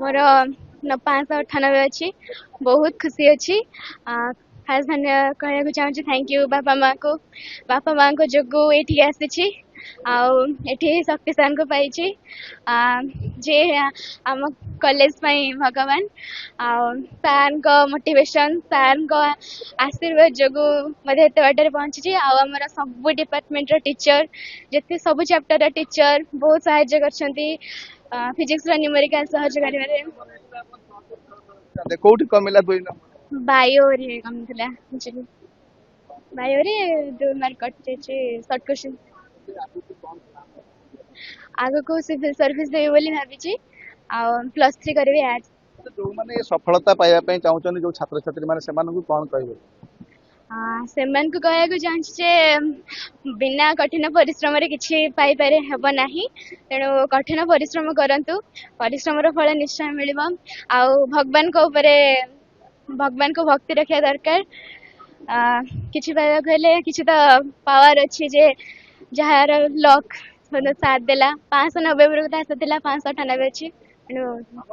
मोर 598 अच्छी बहुत खुशी अच्छी खास धन्यवाद कहना चाहूँ थैंक यू बापा माँ को जो ये आसी आठी शक्ति सार को पाई जे आम कॉलेज भगवान सार मोटिवेशन सार आशीर्वाद जो मत बाटर पहुंची आमर सब डिपार्टमेंट टीचर जिते सब चैप्टर टीचर बहुत साहाय्य कर फिजिक्स न्यूमेरिकल सहज कर कोठी कमिला 2 नंबर बायो रे कम थिला बायो रे 2 मार्क कट शॉर्ट क्वेश्चन आगो को सिविल सर्विस देबे बोली भाबी प्लस 3 करबे आज जो माने सफलता पाइबा पई चाहउछन जो छात्र छात्री माने सेमान को कोन कहबे सेमान को कहया को चाहूँ जे बिना कठिन परिश्रम रे किछि पाई पारे हेबो नाही तेणु कठिन परिश्रम करंतु परिश्रम रो फल निश्चय मिलिबो आ भगवान को ऊपर भगवान को भक्ति रखा दरकार किछि पाइबा कहले किछि तो पावर अच्छी जे जहार लक साथ देला 590 बेरु 598 अच्छी